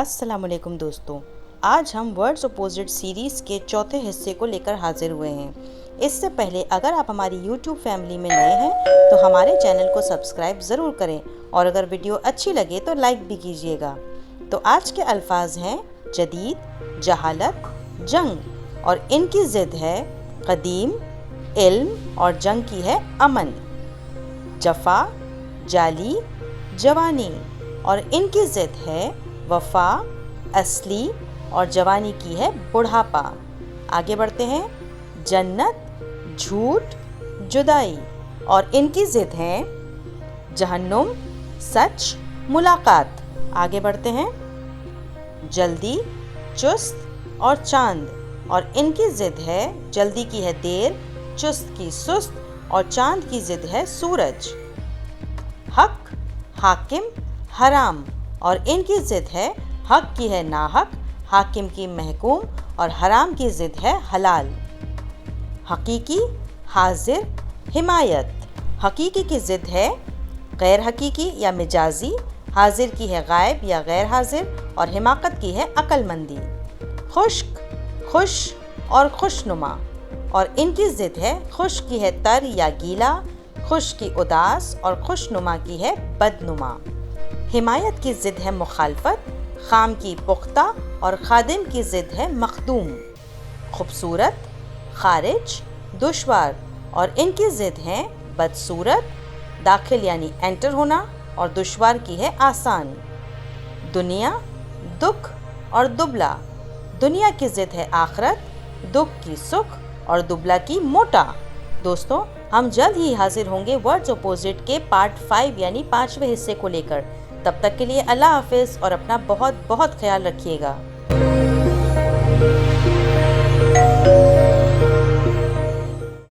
अस्सलाम वालेकुम दोस्तों, आज हम वर्ड्स अपोजिट सीरीज़ के चौथे हिस्से को लेकर हाजिर हुए हैं। इससे पहले अगर आप हमारी यूट्यूब फैमिली में नए हैं तो हमारे चैनल को सब्सक्राइब ज़रूर करें और अगर वीडियो अच्छी लगे तो लाइक भी कीजिएगा। तो आज के अल्फाज हैं जदीद, जहालत, जंग और इनकी ज़िद है क़दीम, इल्म और जंग की है अमन। जफ़ा, जाली, जवानी और इनकी ज़िद है वफ़ा, असली और जवानी की है बुढ़ापा। आगे बढ़ते हैं। जन्नत, झूठ, जुदाई और इनकी ज़िद हैं जहन्नुम, सच, मुलाकात। आगे बढ़ते हैं। जल्दी, चुस्त और चांद और इनकी ज़िद है जल्दी की है देर, चुस्त की सुस्त और चांद की ज़िद है सूरज। हक, हाकिम, हराम और इनकी ज़िद है हक की है नाहक, हाकिम की महकूम और हराम की ज़िद है हलाल। हकीकी, हाजिर, हिमायत। हकीकी की ज़िद है गैर हकीकी या मिजाजी, हाजिर की है गायब या गैर हाजिर और हिमाकत की है अक्लमंदी। खुश्क, खुश और खुशनुमा और इनकी ज़िद है खुश की है तर या गीला, खुश की उदास और खुशनुमा की है बदनुमा। हिमायत की ज़िद है मुखालफत, खाम की पुख्ता और खादिम की ज़िद है मखदूम। खूबसूरत, खारिज, दुश्वार और इनकी ज़िद हैं बदसूरत, दाखिल यानी एंटर होना और दुश्वार की है आसान। दुनिया, दुख और दुबला। दुनिया की ज़िद है आखरत, दुख की सुख और दुबला की मोटा। दोस्तों, हम जल्द ही हाजिर होंगे वर्ड्स अपोजिट के पार्ट 5 यानी 5वें हिस्से को लेकर। तब तक के लिए अल्लाह हाफिज़ और अपना बहुत बहुत ख्याल रखिएगा।